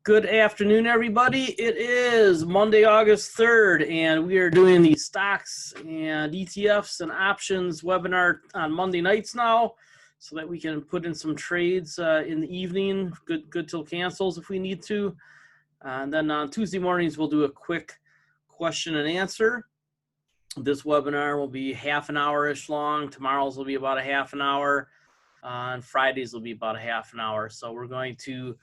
Good afternoon, everybody. It is Monday, August 3rd, and we are doing the stocks and ETFs and options webinar on Monday nights now so that we can put in some trades in the evening, good till cancels if we need to. And then on Tuesday mornings, we'll do a quick question and answer. This webinar will be half an hour-ish long. Tomorrow's will be about a half an hour. And Fridays will be about a half an hour. So we're going to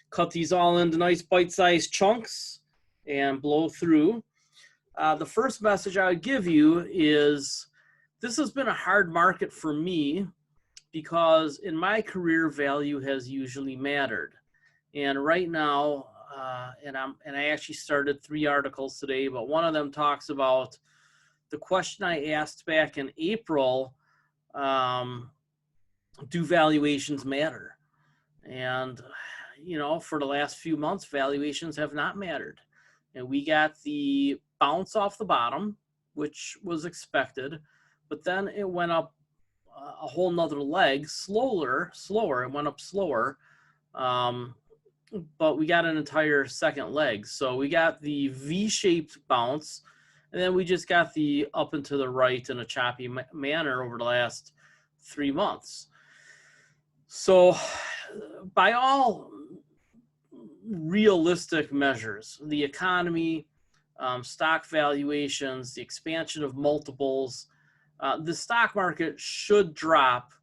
cut these all into nice bite-sized chunks and blow through. The first message I would give you is this has been a hard market for me because in my career, value has usually mattered. And right now, and I actually started 3 articles today, but one of them talks about the question I asked back in April, do valuations matter? And you know, for the last few months, valuations have not mattered. And we got the bounce off the bottom, which was expected, but then it went up a whole nother leg, slower, it went up slower, but we got an entire second leg. So we got the V-shaped bounce, and then we just got the up and to the right in a choppy manner over the last 3 months. So by all realistic measures, the economy, stock valuations, the expansion of multiples, the stock market should drop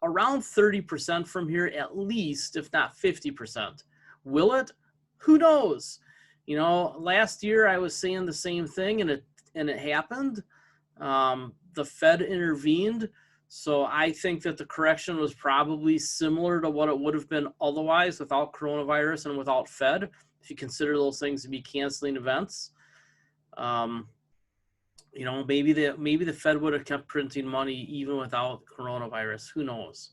around 30% from here at least, if not 50%. Will it? Who knows? You know, last year I was saying the same thing and it happened. The Fed intervened. So I think that the correction was probably similar to what it would have been otherwise without coronavirus and without Fed, if you consider those things to be canceling events. You know, maybe the Fed would have kept printing money even without coronavirus. Who knows?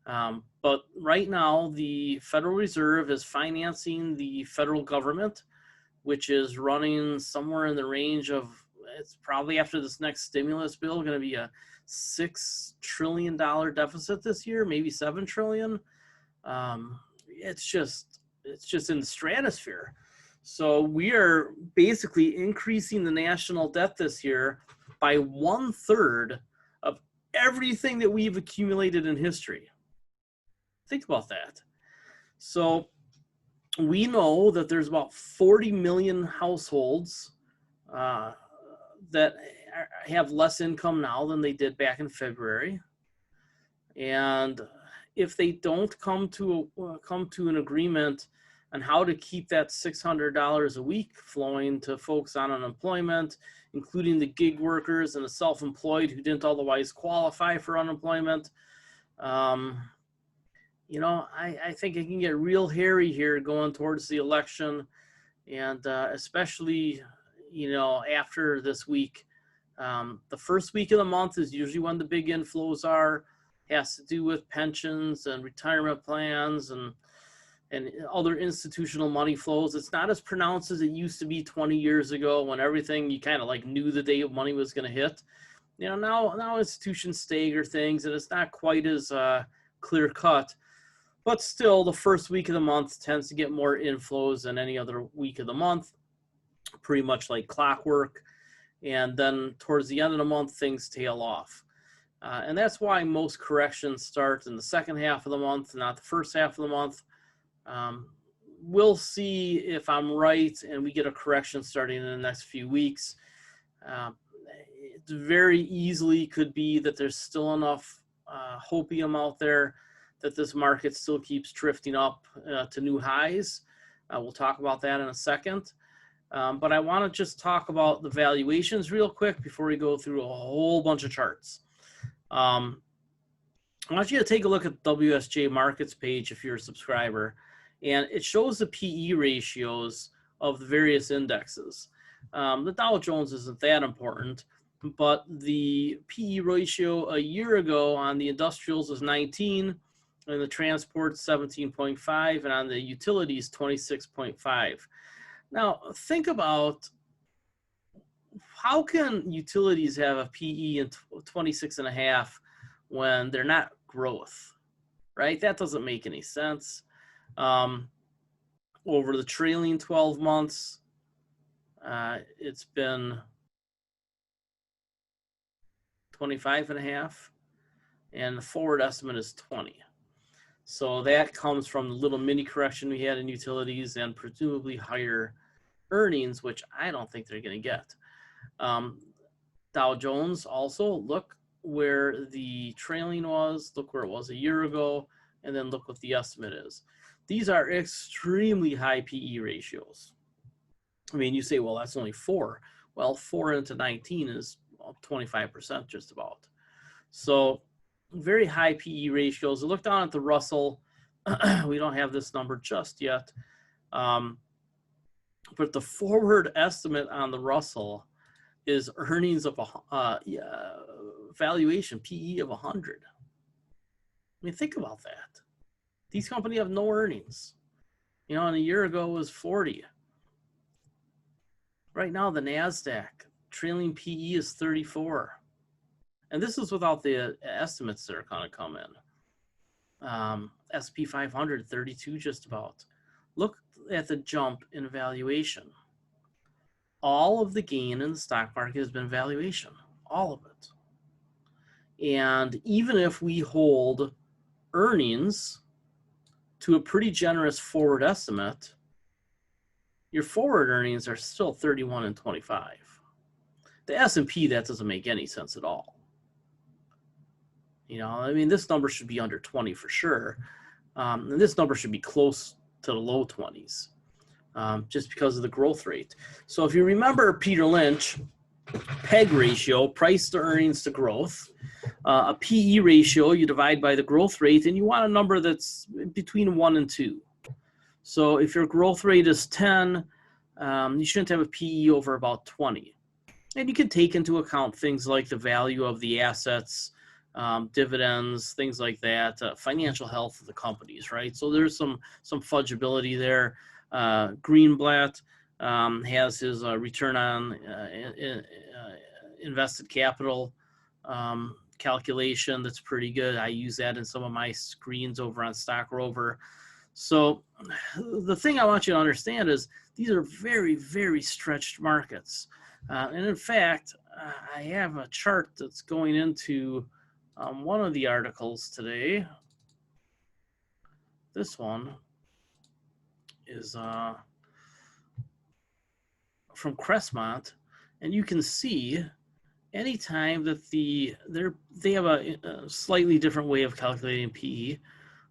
But right now, the Federal Reserve is financing the federal government, which is running somewhere in the range of, it's probably after this next stimulus bill, going to be a $6 trillion deficit this year, maybe $7 trillion. It's just in the stratosphere. So we are basically increasing the national debt this year by 1/3 of everything that we've accumulated in history. Think about that. So we know that there's about 40 million households that have less income now than they did back in February. And if they don't come to an agreement on how to keep that $600 a week flowing to folks on unemployment, including the gig workers and the self-employed who didn't otherwise qualify for unemployment, you know, I think it can get real hairy here going towards the election, and especially, you know, after this week. The first week of the month is usually when the big inflows are. It has to do with pensions and retirement plans and other institutional money flows. It's not as pronounced as it used to be 20 years ago when everything, you kind of like knew the day of money was going to hit. You know, now institutions stagger things and it's not quite as clear cut. But still, the first week of the month tends to get more inflows than any other week of the month, pretty much like clockwork. And then towards the end of the month, things tail off. And that's why most corrections start in the second half of the month, not the first half of the month. We'll see if I'm right and we get a correction starting in the next few weeks. It very easily could be that there's still enough hopium out there that this market still keeps drifting up to new highs. We'll talk about that in a second. But I want to just talk about the valuations real quick before we go through a whole bunch of charts. I want you to take a look at the WSJ Markets page if you're a subscriber, and it shows the PE ratios of the various indexes. The Dow Jones isn't that important, but the PE ratio a year ago on the industrials was 19, and the transports 17.5, and on the utilities 26.5. Now, think about how can utilities have a PE in 26.5 when they're not growth, right? That doesn't make any sense. Over the trailing 12 months, it's been 25.5, and the forward estimate is 20. So that comes from the little mini correction we had in utilities and presumably higher earnings, which I don't think they're going to get. Dow Jones also, look where the trailing was, look where it was a year ago, and then look what the estimate is. These are extremely high PE ratios. I mean, you say, well, that's only 4. Well, 4 into 19 is 25% just about. So very high PE ratios. Look down at the Russell. We don't have this number just yet. But the forward estimate on the Russell is earnings of valuation, PE of 100. I mean, think about that. These companies have no earnings. You know, and a year ago it was 40. Right now, the NASDAQ trailing PE is 34. And this is without the estimates that are going to come in. S&P 500, 32 just about. Look at the jump in valuation. All of the gain in the stock market has been valuation, all of it. And even if we hold earnings to a pretty generous forward estimate, your forward earnings are still 31 and 25. The S&P, that doesn't make any sense at all. You know, I mean, this number should be under 20 for sure. And this number should be close to the low 20s, just because of the growth rate. So if you remember Peter Lynch, PEG ratio, price to earnings to growth, a PE ratio, you divide by the growth rate, and you want a number that's between 1 and 2. So if your growth rate is 10, you shouldn't have a PE over about 20. And you can take into account things like the value of the assets, dividends, things like that, financial health of the companies, right? So there's some fudgeability there. Greenblatt has his return on invested capital calculation that's pretty good. I use that in some of my screens over on Stock Rover. So the thing I want you to understand is these are very, very stretched markets. And in fact, I have a chart that's going into one of the articles today. This one is from Crestmont, and you can see anytime that they have a slightly different way of calculating PE,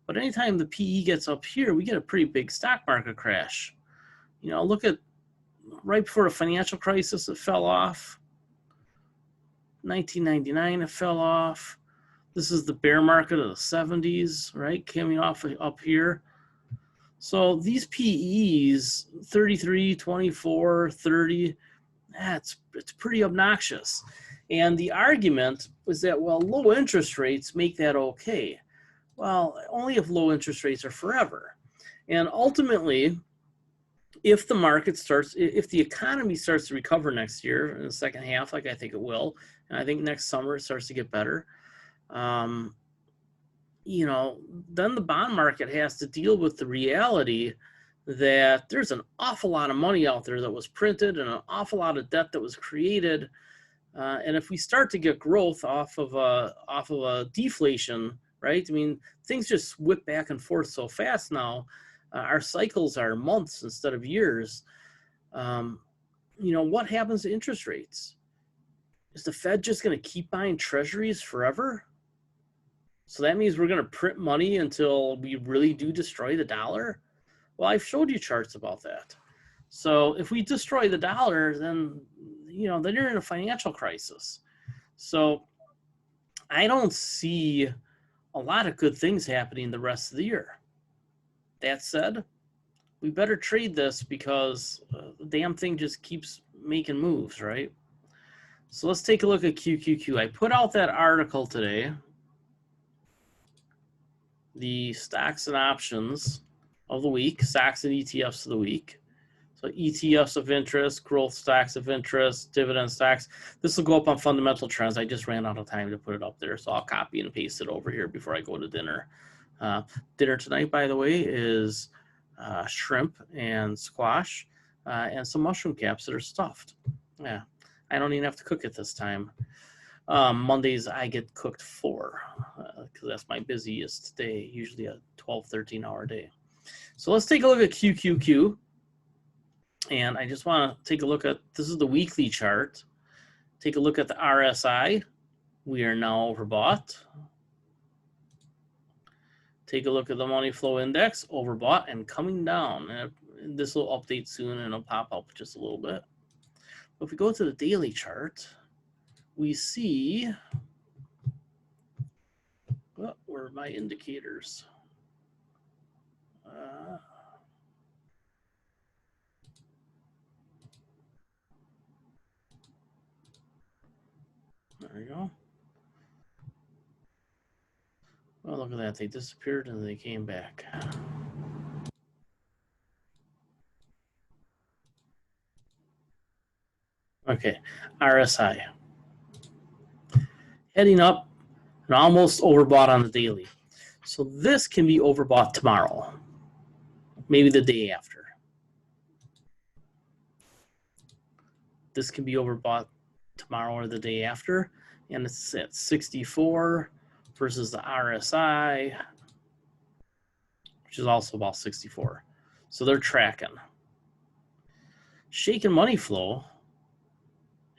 but anytime the PE gets up here, we get a pretty big stock market crash. You know, look at right before the financial crisis, it fell off. 1999, it fell off. This is the bear market of the 70s, right? Coming off up here. So these PEs, 33, 24, 30, it's pretty obnoxious. And the argument was that, well, low interest rates make that okay. Well, only if low interest rates are forever. And ultimately, if the economy starts to recover next year in the second half, like I think it will, and I think next summer it starts to get better, you know, then the bond market has to deal with the reality that there's an awful lot of money out there that was printed and an awful lot of debt that was created. And if we start to get growth off of a deflation, right? I mean, things just whip back and forth so fast now. Our cycles are months instead of years. You know, what happens to interest rates? Is the Fed just going to keep buying treasuries forever? So that means we're going to print money until we really do destroy the dollar? Well, I've showed you charts about that. So if we destroy the dollar, then, you know, then you're in a financial crisis. So I don't see a lot of good things happening the rest of the year. That said, we better trade this because the damn thing just keeps making moves, right? So let's take a look at QQQ. I put out that article today, the stocks and options of the week, stocks and ETFs of the week. So ETFs of interest, growth stocks of interest, dividend stocks. This will go up on fundamental trends. I just ran out of time to put it up there, so I'll copy and paste it over here before I go to dinner. Dinner tonight, by the way, is shrimp and squash, and some mushroom caps that are stuffed. Yeah, I don't even have to cook it this time. Mondays I get cooked for because that's my busiest day, usually a 12, 13-hour day. So let's take a look at QQQ. And I just want to take a look at, this is the weekly chart. Take a look at the RSI. We are now overbought. Take a look at the money flow index, overbought and coming down. And this will update soon and it'll pop up just a little bit. But if we go to the daily chart, we see, well, where are my indicators? There you go. Oh, look at that. They disappeared and they came back. Okay, RSI. Heading up and almost overbought on the daily. So this can be overbought tomorrow, maybe the day after. This can be overbought tomorrow or the day after, and it's at 64 versus the RSI, which is also about 64. So they're tracking. Shaken money flow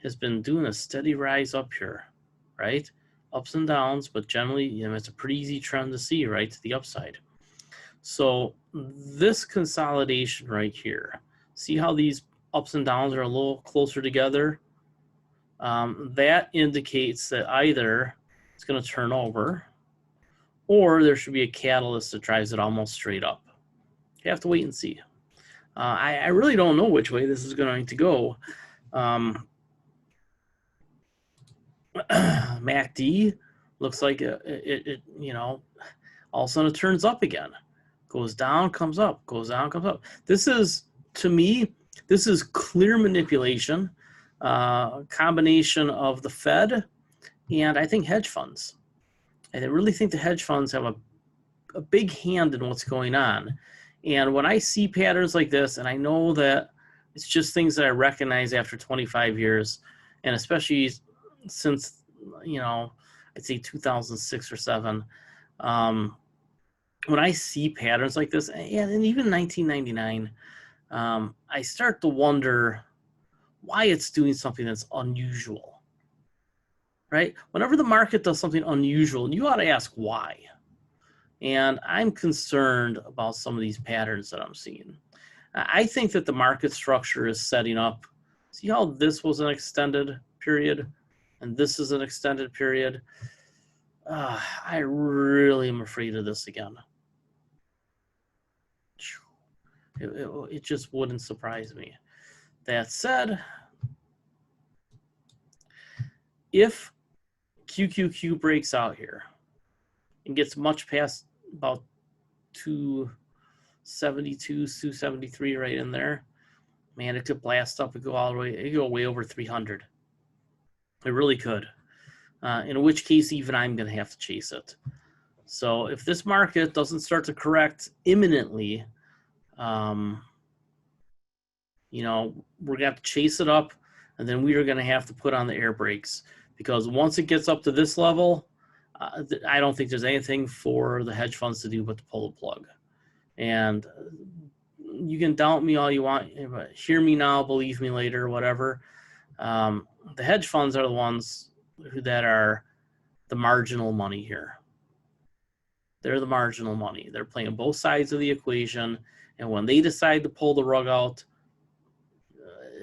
has been doing a steady rise up here, right? Ups and downs, but generally, it's a pretty easy trend to see, right, to the upside. So this consolidation right here, see how these ups and downs are a little closer together? That indicates that either it's going to turn over or there should be a catalyst that drives it almost straight up. You have to wait and see. I really don't know which way this is going to go. MACD looks like it all of a sudden it turns up again. Goes down, comes up, goes down, comes up. This is, to me, this is clear manipulation, combination of the Fed and I think hedge funds. And I really think the hedge funds have a big hand in what's going on. And when I see patterns like this, and I know that it's just things that I recognize after 25 years, and especially since, I'd say 2006 or 7, when I see patterns like this, and even 1999, I start to wonder why it's doing something that's unusual, right? Whenever the market does something unusual, you ought to ask why. And I'm concerned about some of these patterns that I'm seeing. I think that the market structure is setting up. See how this was an extended period and this is an extended period? I really am afraid of this again. It just wouldn't surprise me. That said, if QQQ breaks out here and gets much past about 272, 273 right in there, man, it could blast up and go all the way, it could go way over 300. It really could. In which case, even I'm going to have to chase it. So if this market doesn't start to correct imminently, we're going to have to chase it up, and then we are going to have to put on the air brakes, because once it gets up to this level, I don't think there's anything for the hedge funds to do but to pull the plug. And you can doubt me all you want, but hear me now, believe me later, whatever. The hedge funds are the ones that are the marginal money here. They're the marginal money. They're playing both sides of the equation, and when they decide to pull the rug out,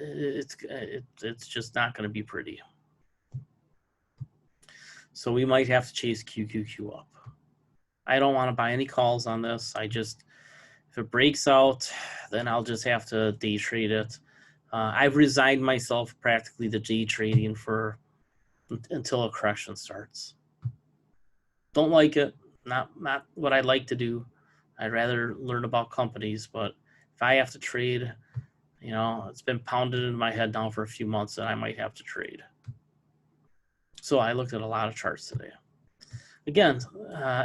it's just not going to be pretty. So we might have to chase QQQ up. I don't want to buy any calls on this. If it breaks out, then I'll just have to day trade it. I've resigned myself practically to day trading until a correction starts. Don't like it. Not what I like to do. I'd rather learn about companies, but if I have to trade, it's been pounded into my head now for a few months and I might have to trade. So I looked at a lot of charts today. Again,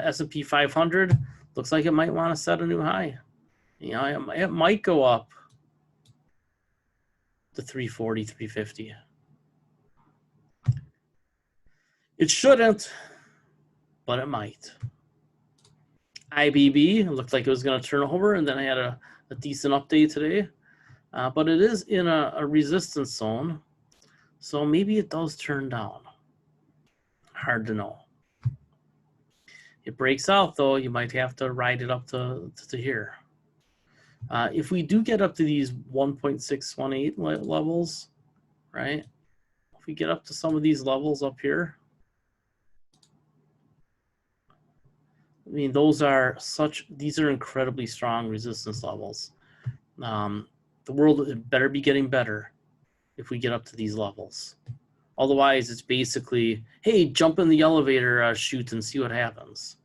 S&P 500 looks like it might want to set a new high. You know, it might go up to 340, 350. It shouldn't, but it might. IBB looked like it was going to turn over, and then I had a decent update today. But it is in a resistance zone, so maybe it does turn down. Hard to know. It breaks out, though, you might have to ride it up to here. If we do get up to these 1.618 levels, right? If we get up to some of these levels up here, I mean, these are incredibly strong resistance levels. The world better be getting better if we get up to these levels. Otherwise, it's basically, hey, jump in the elevator chute and see what happens.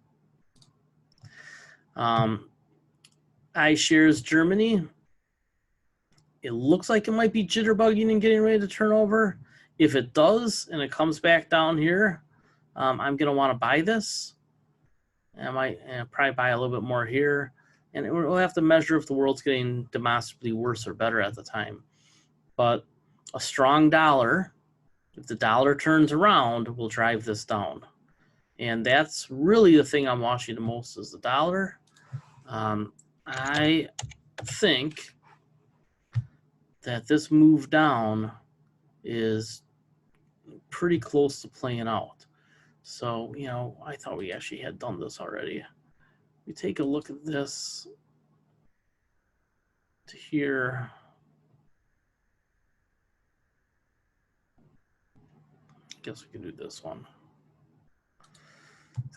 iShares Germany, it looks like it might be jitterbugging and getting ready to turn over. If it does and it comes back down here, I'm going to want to buy this. I might probably buy a little bit more here. And we'll have to measure if the world's getting demonstrably worse or better at the time. But a strong dollar, if the dollar turns around, will drive this down. And that's really the thing I'm watching the most is the dollar. I think that this move down is pretty close to playing out. So, you know, I thought we actually had done this already. We take a look at this to here. I guess we can do this one.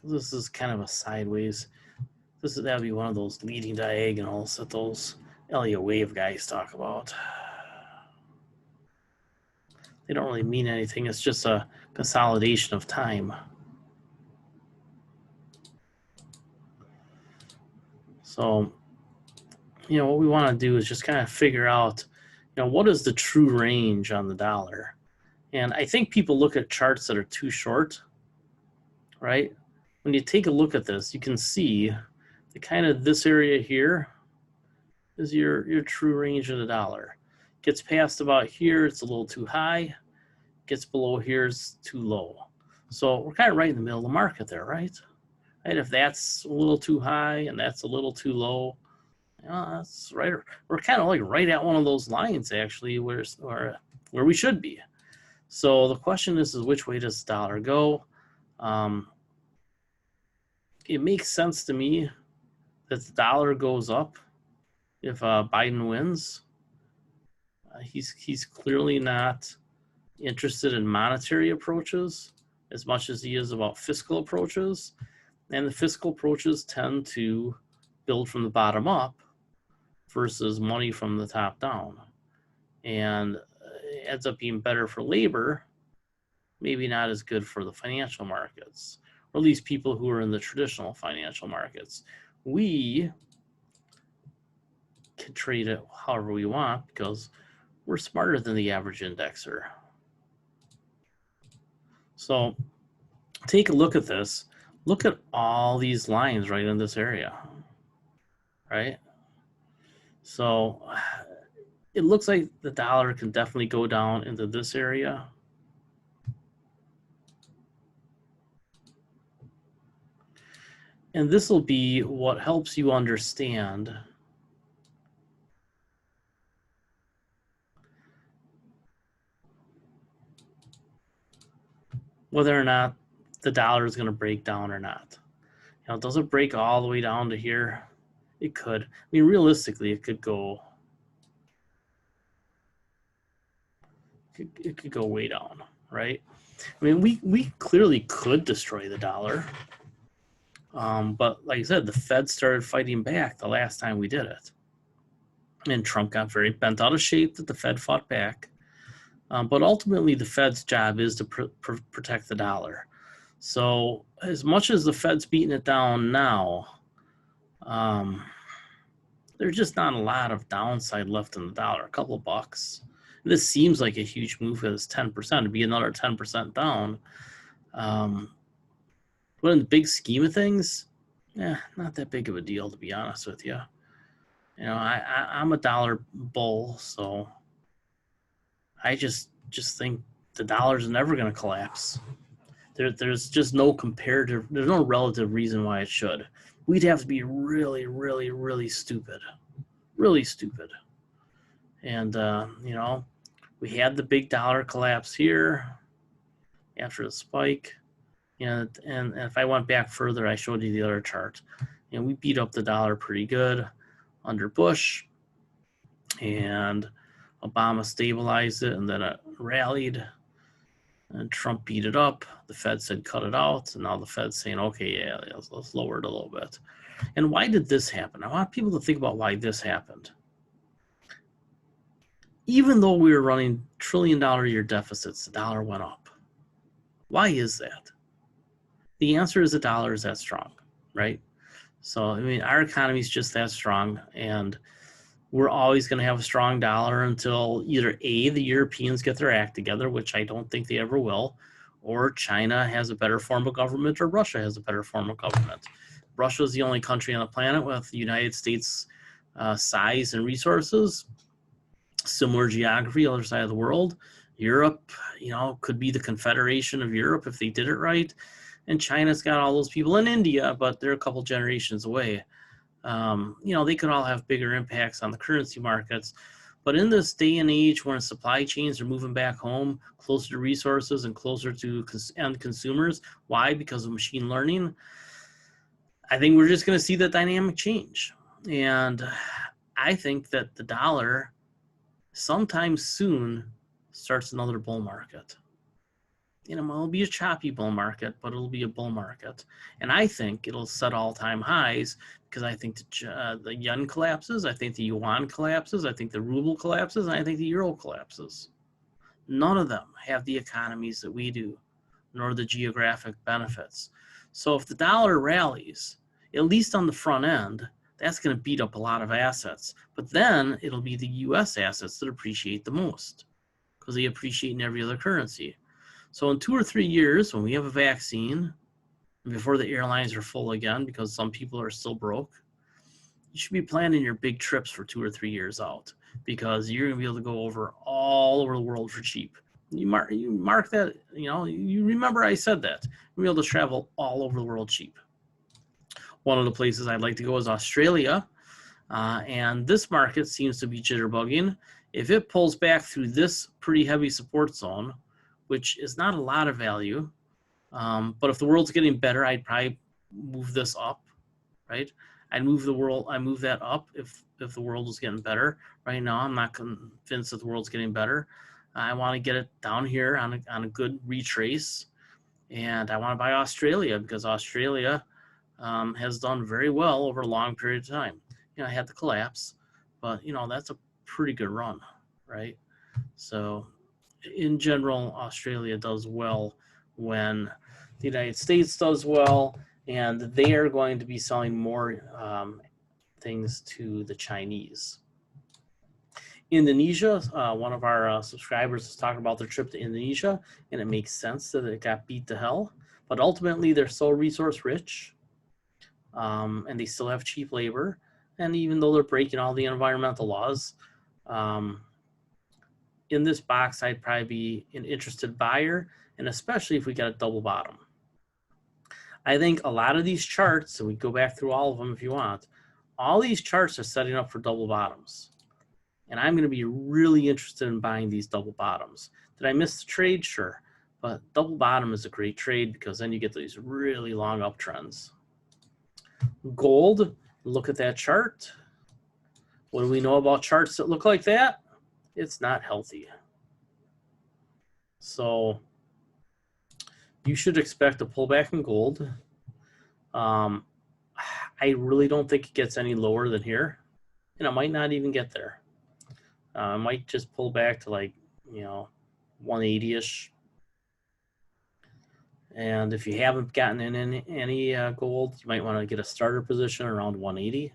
This is kind of a sideways. That'd be one of those leading diagonals that those Elliott wave guys talk about. They don't really mean anything. It's just a consolidation of time. So, you know, what we want to do is just kind of figure out, you know, what is the true range on the dollar? And I think people look at charts that are too short, right? When you take a look at this, you can see the kind of this area here is your true range of the dollar. Gets past about here, it's a little too high. Gets below here, it's too low. So we're kind of right in the middle of the market there, right? And if that's a little too high and that's a little too low, that's right. We're kind of like right at one of those lines actually, where we should be. So the question is which way does the dollar go? It makes sense to me that the dollar goes up if Biden wins. He's clearly not interested in monetary approaches as much as he is about fiscal approaches. And the fiscal approaches tend to build from the bottom up versus money from the top down. And it ends up being better for labor, maybe not as good for the financial markets, or at least people who are in the traditional financial markets. We can trade it however we want because we're smarter than the average indexer. So take a look at this. Look at all these lines right in this area, right? So it looks like the dollar can definitely go down into this area. And this will be what helps you understand whether or not the dollar is going to break down or not. You know, does it break all the way down to here? It could. I mean, realistically, it could go. It could go way down, right? I mean, we clearly could destroy the dollar, but like I said, the Fed started fighting back the last time we did it, and Trump got very bent out of shape that the Fed fought back. But ultimately, the Fed's job is to protect the dollar. So as much as the Fed's beating it down now, there's just not a lot of downside left in the dollar, a couple of bucks. This seems like a huge move because 10%, to be another 10% down. But in the big scheme of things, not that big of a deal, to be honest with you. I'm a dollar bull, so I just think the dollar's never going to collapse. There's just no comparative, there's no relative reason why it should. We'd have to be really, really, really stupid. Really stupid. And, we had the big dollar collapse here after the spike. And if I went back further, I showed you the other chart. We beat up the dollar pretty good under Bush. And Obama stabilized it, and then it rallied. And Trump beat it up. The Fed said cut it out. And now the Fed's saying, okay, yeah, let's lower it a little bit. And why did this happen? I want people to think about why this happened. Even though we were running $1 trillion a year deficits, the dollar went up. Why is that? The answer is the dollar is that strong, right? So, our economy is just that strong, and we're always going to have a strong dollar until either A, the Europeans get their act together, which I don't think they ever will, or China has a better form of government, or Russia has a better form of government. Russia is the only country on the planet with the United States size and resources, similar geography, other side of the world. Europe, could be the Confederation of Europe if they did it right. And China's got all those people in India, but they're a couple generations away. They could all have bigger impacts on the currency markets. But in this day and age when supply chains are moving back home, closer to resources and closer to end consumers, why? Because of machine learning. I think we're just going to see that dynamic change. And I think that the dollar sometime soon starts another bull market. It'll be a choppy bull market, but it'll be a bull market. And I think it'll set all-time highs because I think the yen collapses, I think the yuan collapses, I think the ruble collapses, and I think the euro collapses. None of them have the economies that we do, nor the geographic benefits. So if the dollar rallies, at least on the front end, that's going to beat up a lot of assets. But then it'll be the U.S. assets that appreciate the most because they appreciate in every other currency. So in 2 or 3 years, when we have a vaccine, before the airlines are full again because some people are still broke, you should be planning your big trips for 2 or 3 years out because you're going to be able to go all over the world for cheap. You mark that, you remember I said that. You'll be able to travel all over the world cheap. One of the places I'd like to go is Australia, and this market seems to be jitterbugging. If it pulls back through this pretty heavy support zone, which is not a lot of value, but if the world's getting better, I'd probably move this up, right? I'd move that up if the world was getting better. Right now, I'm not convinced that the world's getting better. I want to get it down here on a good retrace, and I want to buy Australia because Australia has done very well over a long period of time. I had the collapse, but that's a pretty good run, right? So in general, Australia does well when the United States does well, and they are going to be selling more things to the Chinese. Indonesia, one of our subscribers is talking about their trip to Indonesia, and it makes sense that it got beat to hell, but ultimately they're so resource rich, and they still have cheap labor, and even though they're breaking all the environmental laws, in this box, I'd probably be an interested buyer, and especially if we get a double bottom. I think a lot of these charts, and we go back through all of them if you want, all these charts are setting up for double bottoms. And I'm going to be really interested in buying these double bottoms. Did I miss the trade? Sure. But double bottom is a great trade because then you get these really long uptrends. Gold, look at that chart. What do we know about charts that look like that? It's not healthy. So you should expect a pullback in gold. I really don't think it gets any lower than here. And it might not even get there. It might just pull back to 180-ish. And if you haven't gotten in any gold, you might want to get a starter position around 180.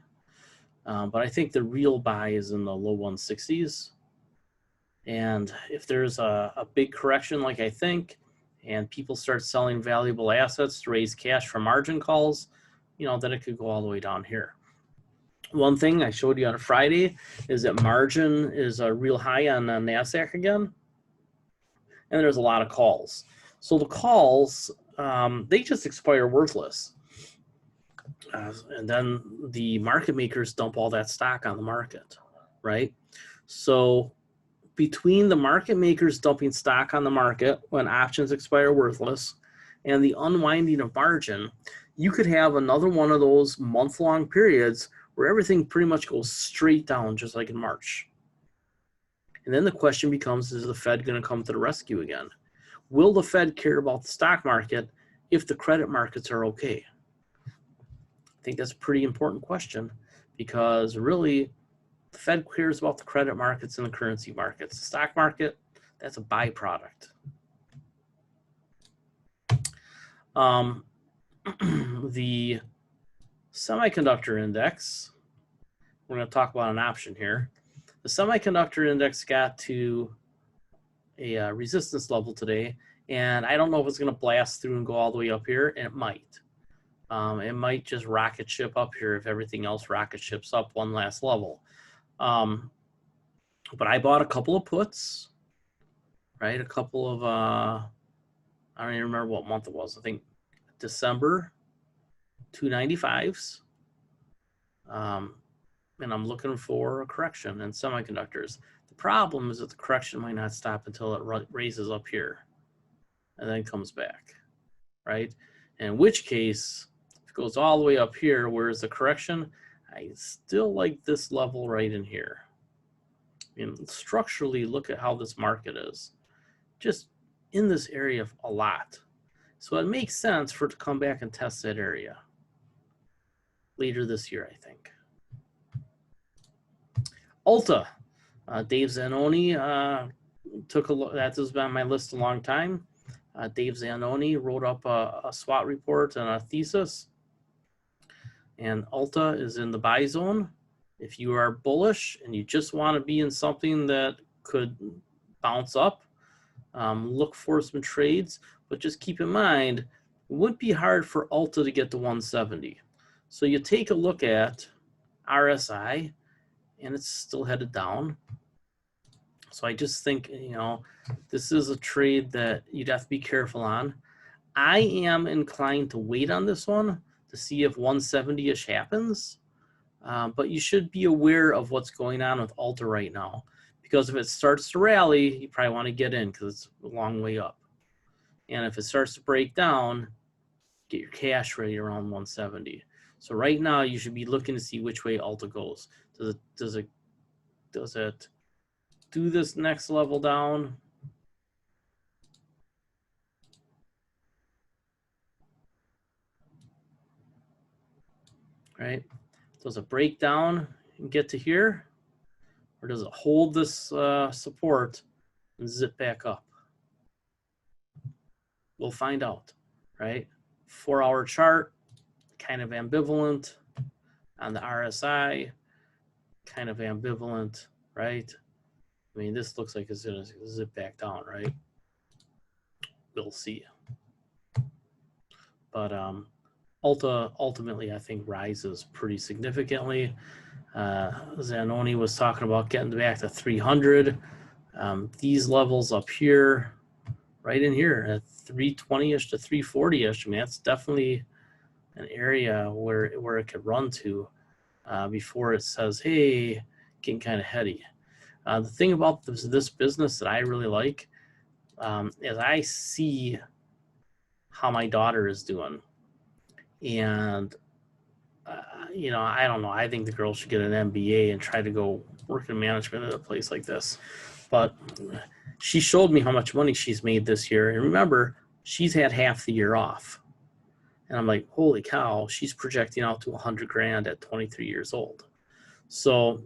But I think the real buy is in the low 160s. And if there's a big correction like I think, and people start selling valuable assets to raise cash from margin calls, then it could go all the way down here. One thing I showed you on Friday is that margin is a real high on NASDAQ again, and there's a lot of calls. So the calls, they just expire worthless. And then the market makers dump all that stock on the market, right? So between the market makers dumping stock on the market when options expire worthless and the unwinding of margin, you could have another one of those month-long periods where everything pretty much goes straight down, just like in March. And then the question becomes, is the Fed going to come to the rescue again? Will the Fed care about the stock market if the credit markets are okay? I think that's a pretty important question, because really the Fed cares about the credit markets and the currency markets. The stock market, that's a byproduct. The semiconductor index, we're going to talk about an option here. The semiconductor index got to a resistance level today, and I don't know if it's going to blast through and go all the way up here, and it might. It might just rocket ship up here if everything else rocket ships up one last level. But I bought a couple of puts, right? A couple of, I don't even remember what month it was. I think December 295s. And I'm looking for a correction in semiconductors. The problem is that the correction might not stop until it raises up here and then comes back, right? In which case, if it goes all the way up here, where's the correction? I still like this level right in here. I mean, structurally, look at how this market is. Just in this area a lot. So it makes sense for it to come back and test that area later this year, I think. Ulta, Dave Zannoni took a look. That has been on my list a long time. Dave Zannoni wrote up a SWOT report and a thesis. And Ulta is in the buy zone. If you are bullish and you just want to be in something that could bounce up, look for some trades. But just keep in mind, it wouldn't be hard for Ulta to get to 170. So you take a look at RSI, and it's still headed down. So I just think, this is a trade that you'd have to be careful on. I am inclined to wait on this one to see if 170-ish happens. But you should be aware of what's going on with Ulta right now, because if it starts to rally, you probably want to get in because it's a long way up. And if it starts to break down, get your cash ready around 170. So right now you should be looking to see which way Ulta goes. Does it do this next level down? Right? Does it break down and get to here? Or does it hold this support and zip back up? We'll find out, right? 4-hour chart, kind of ambivalent. On the RSI, kind of ambivalent, right? I mean, this looks like it's going to zip back down, right? We'll see. But Ulta ultimately, I think, rises pretty significantly. Zannoni was talking about getting back to 300. These levels up here, right in here at 320-ish to 340-ish, I mean, that's definitely an area where it could run to before it says, hey, getting kind of heady. The thing about this business that I really like is I see how my daughter is doing. And, I don't know. I think the girl should get an MBA and try to go work in management at a place like this. But she showed me how much money she's made this year. And remember, she's had half the year off. And I'm like, holy cow, she's projecting out to 100 grand at 23 years old. So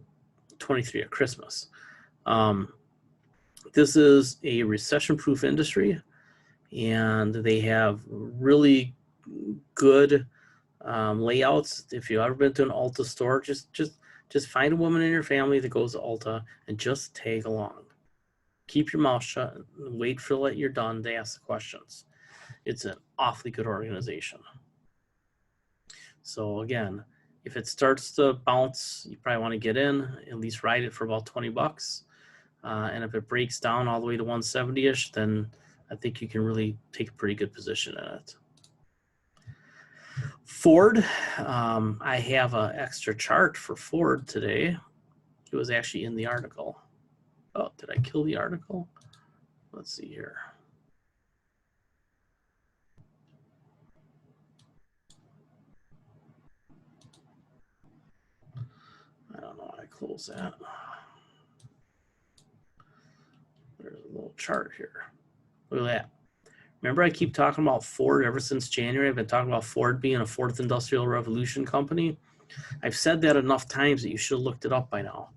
23 at Christmas. This is a recession-proof industry, and they have really good layouts. If you've ever been to an Ulta store, just find a woman in your family that goes to Ulta and just tag along. Keep your mouth shut and wait for you're done to ask the questions. It's an awfully good organization. So again, If it starts to bounce, you probably want to get in, at least ride it for about 20 bucks. And if it breaks down all the way to 170-ish, then I think you can really take a pretty good position in it. Ford, I have an extra chart for Ford today. It was actually in the article. Oh, did I kill the article? Let's see here. I don't know how I close that. There's a little chart here. Look at that. Remember, I keep talking about Ford ever since January. I've been talking about Ford being a fourth industrial revolution company. I've said that enough times that you should have looked it up by now.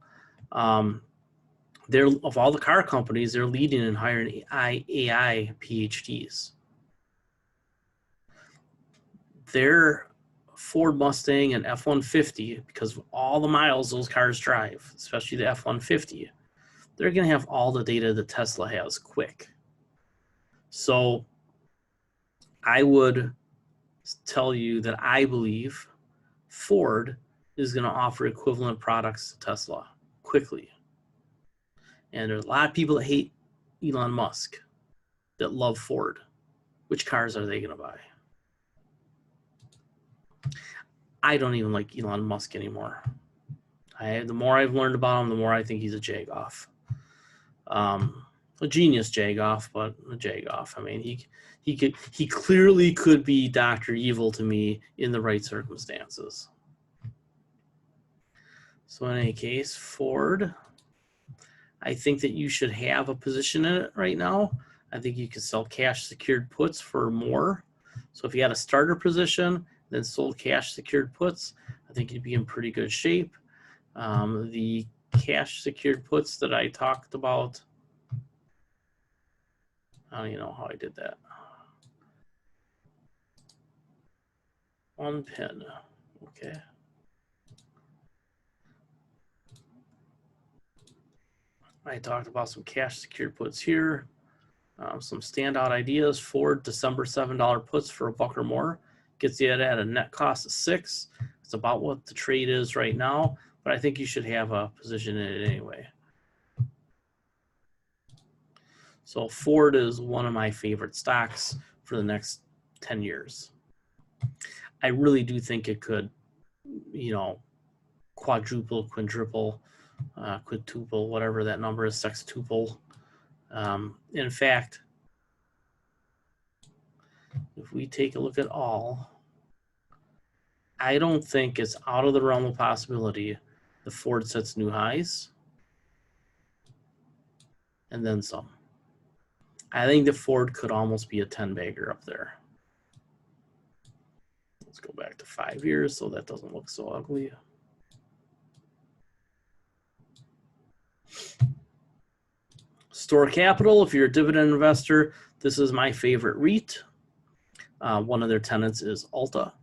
They're, of all the car companies, they're leading in hiring AI PhDs. Their Ford Mustang and F-150, because of all the miles those cars drive, especially the F-150, they're going to have all the data that Tesla has quick. So I would tell you that I believe Ford is going to offer equivalent products to Tesla quickly. And there's a lot of people that hate Elon Musk that love Ford. Which cars are they going to buy? I don't even like Elon Musk anymore. The more I've learned about him, the more I think he's a jagoff. A genius jagoff, but a jagoff. I mean, he clearly could be Dr. Evil to me in the right circumstances. So in any case, Ford, I think that you should have a position in it right now. I think you could sell cash secured puts for more. So if you had a starter position, then sold cash secured puts, I think you'd be in pretty good shape. The cash secured puts that I talked about, I don't even know how I did that. One pin, okay. I talked about some cash secured puts here. Some standout ideas. Ford December $7 puts for $1 or more. Gets you at a net cost of $6. It's about what the trade is right now, but I think you should have a position in it anyway. So Ford is one of my favorite stocks for the next 10 years. I really do think it could, quadruple, quintuple, quintuple, whatever that number is, sextuple. In fact, if we take a look at all, I don't think it's out of the realm of possibility the Ford sets new highs and then some. I think the Ford could almost be a 10-bagger up there. Let's go back to 5 years so that doesn't look so ugly. Store Capital, if you're a dividend investor, this is my favorite REIT. One of their tenants is Alta.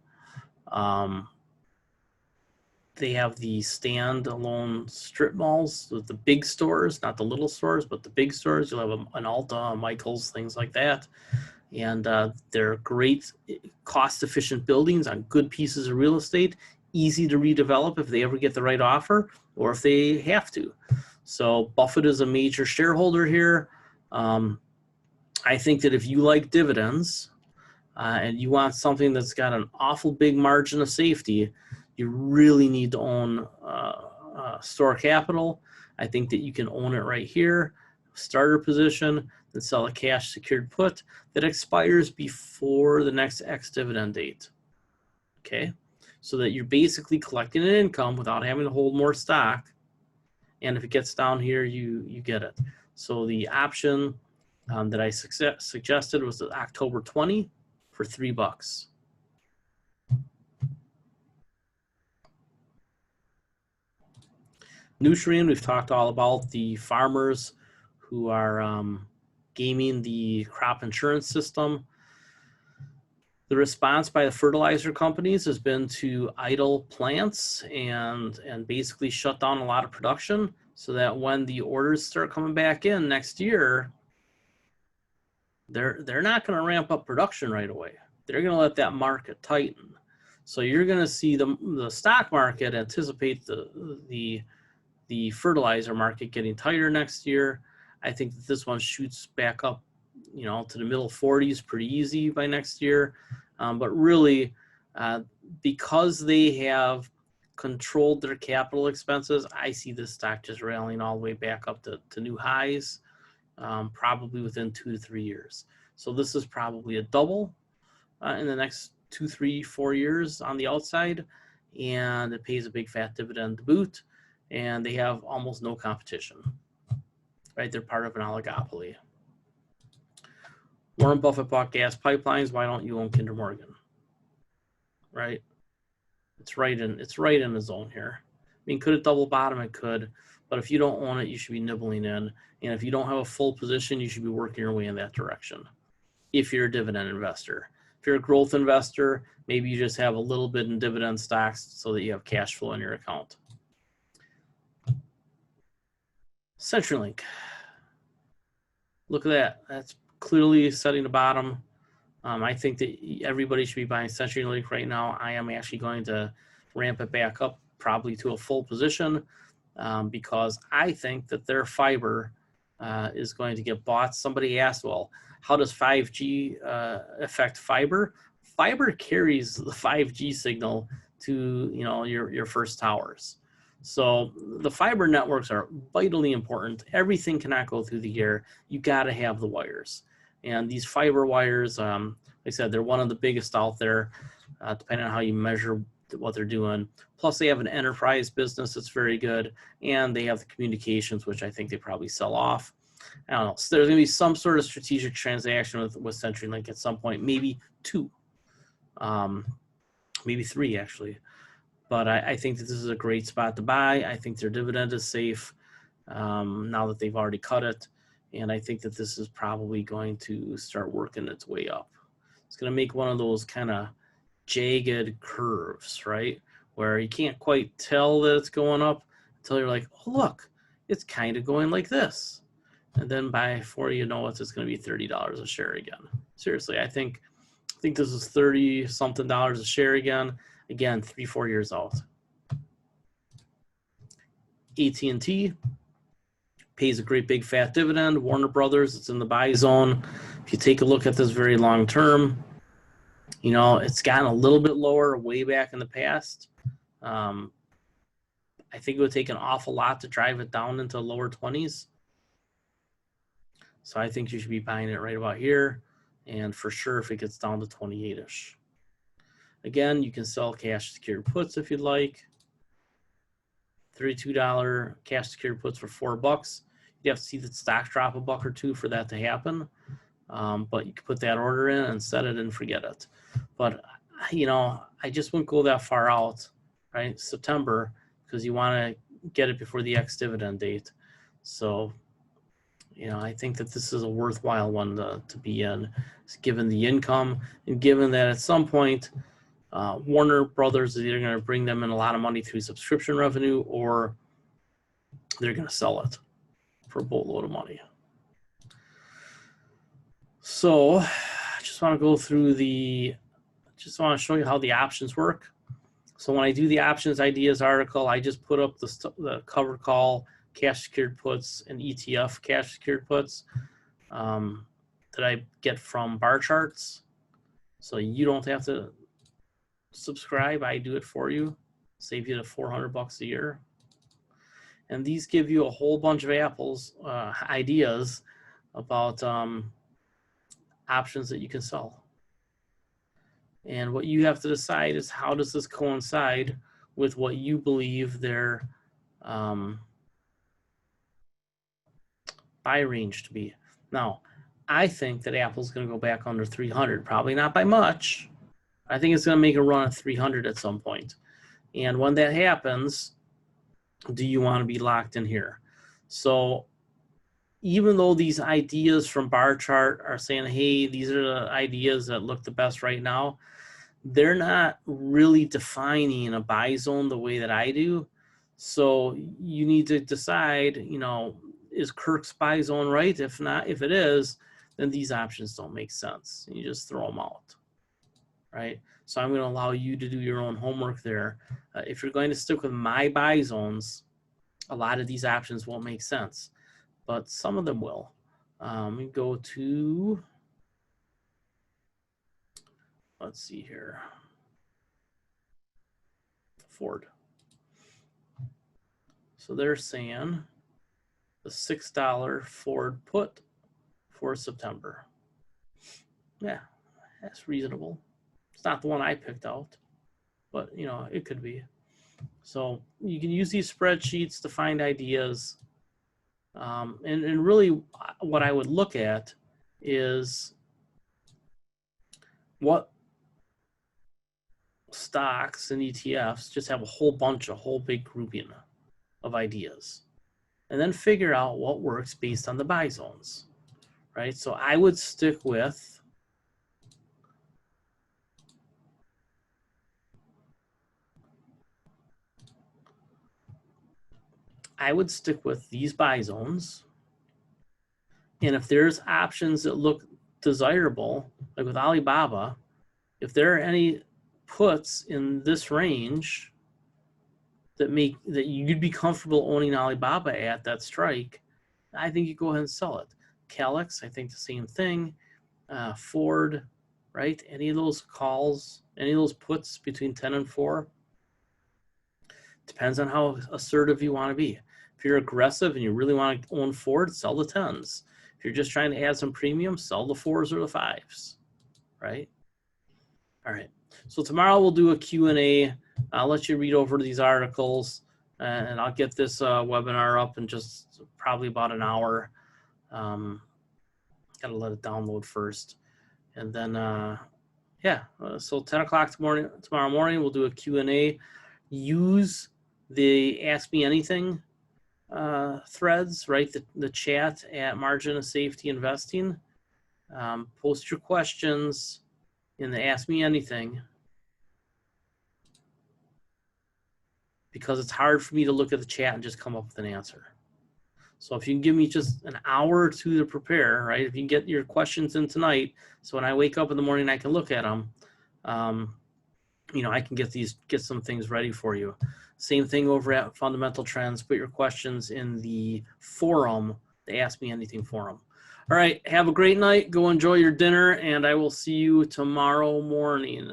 They have the standalone strip malls with the big stores, not the little stores, but the big stores. You'll have an Alta, a Michaels, things like that. And they're great, cost-efficient buildings on good pieces of real estate, easy to redevelop if they ever get the right offer or if they have to. So Buffett is a major shareholder here. I think that if you like dividends and you want something that's got an awful big margin of safety, you really need to own Store Capital. I think that you can own it right here, starter position, then sell a cash secured put that expires before the next ex-dividend date. Okay, so that you're basically collecting an income without having to hold more stock. And if it gets down here, you get it. So the option that I suggested was the October 20 for $3. Nutrien, we've talked all about the farmers who are gaming the crop insurance system. The response by the fertilizer companies has been to idle plants and basically shut down a lot of production so that when the orders start coming back in next year, they're not going to ramp up production right away. They're going to let that market tighten. So you're going to see the stock market anticipate the fertilizer market getting tighter next year. I think that this one shoots back up, you know, to the middle 40s pretty easy by next year. But really, because they have controlled their capital expenses, I see this stock just rallying all the way back up to new highs, probably within 2 to 3 years. So this is probably a double in the next 2, 3, 4 years on the outside, and it pays a big fat dividend to boot, and they have almost no competition, right? They're part of an oligopoly. Warren Buffett bought gas pipelines. Why don't you own Kinder Morgan? Right? It's right in the zone here. I mean, could it double bottom? It could, but if you don't own it, you should be nibbling in. And if you don't have a full position, you should be working your way in that direction. If you're a dividend investor, if you're a growth investor, maybe you just have a little bit in dividend stocks so that you have cash flow in your account. CenturyLink. Look at that. That's clearly setting the bottom. I think that everybody should be buying CenturyLink right now. I am actually going to ramp it back up probably to a full position because I think that their fiber is going to get bought. Somebody asked, well, how does 5G affect fiber? Fiber carries the 5G signal to, you know, your first towers. So the fiber networks are vitally important. Everything cannot go through the air. You got to have the wires. And these fiber wires, like I said, they're one of the biggest out there, depending on how you measure what they're doing. Plus, they have an enterprise business that's very good, and they have the communications, which I think they probably sell off. I don't know. So there's going to be some sort of strategic transaction with CenturyLink at some point, maybe 2, maybe 3, actually. But I think that this is a great spot to buy. I think their dividend is safe now that they've already cut it. And I think that this is probably going to start working its way up. It's going to make one of those kind of jagged curves, right? Where you can't quite tell that it's going up until you're like, oh, look, it's kind of going like this. And then before you know it, it's going to be $30 a share again. Seriously, I think this is $30-something a share again. Again, 3-4 years out. AT&T pays a great big fat dividend. Warner Brothers, it's in the buy zone. If you take a look at this very long term, you know, it's gotten a little bit lower way back in the past. I think it would take an awful lot to drive it down into lower 20s. So I think you should be buying it right about here. And for sure, if it gets down to 28-ish. Again, you can sell cash secured puts if you'd like. $32 cash secured puts for $4. You have to see the stock drop a buck or two for that to happen. But you can put that order in and set it and forget it. But, you know, I just wouldn't go that far out, right? September, because you want to get it before the ex-dividend date. So, you know, I think that this is a worthwhile one to be in, given the income and given that at some point, Warner Brothers is either going to bring them in a lot of money through subscription revenue or they're going to sell it for a boatload of money. So I just want to go through just want to show you how the options work. So when I do the options ideas article, I just put up the cover call, cash secured puts, and ETF cash secured puts that I get from bar charts. So you don't have to subscribe. I do it for you. Save you the $400 a year. And these give you a whole bunch of ideas about options that you can sell. And what you have to decide is how does this coincide with what you believe their buy range to be. Now, I think that Apple's going to go back under 300, probably not by much. I think it's going to make a run at 300 at some point. And when that happens, do you want to be locked in here? So even though these ideas from bar chart are saying, hey, these are the ideas that look the best right now, they're not really defining a buy zone the way that I do. So you need to decide, you know, is Kirk's buy zone right? If not, if it is, then these options don't make sense. You just throw them out. right? So I'm going to allow you to do your own homework there. If you're going to stick with my buy zones, a lot of these options won't make sense, but some of them will. We go to, let's see here, Ford. So they're saying the $6 Ford put for September. Yeah, that's reasonable. It's not the one I picked out, but you know, it could be. So you can use these spreadsheets to find ideas. And really what I would look at is what stocks and ETFs just have a whole big grouping of ideas. And then figure out what works based on the buy zones, right? So I would stick with these buy zones. And if there's options that look desirable, like with Alibaba, if there are any puts in this range that you'd be comfortable owning Alibaba at that strike, I think you go ahead and sell it. Calix, I think the same thing. Ford, right? Any of those calls, any of those puts between 10 and 4, depends on how assertive you want to be. If you're aggressive and you really want to own Ford, sell the 10s. If you're just trying to add some premium, sell the 4s or the 5s, right? All right. So tomorrow we'll do a Q&A. I'll let you read over these articles, and I'll get this webinar up in just probably about an hour. Got to let it download first. And then, so 10 o'clock tomorrow morning, we'll do a Q&A. Use the Ask Me Anything threads, right? The chat at Margin of Safety Investing. Post your questions in the Ask Me Anything, because it's hard for me to look at the chat and just come up with an answer. So if you can give me just an hour or two to prepare, right? If you can get your questions in tonight, so when I wake up in the morning, I can look at them. I can get some things ready for you. Same thing over at Fundamental Trends. Put your questions in the forum, the Ask Me Anything forum. All right, have a great night. Go enjoy your dinner, and I will see you tomorrow morning.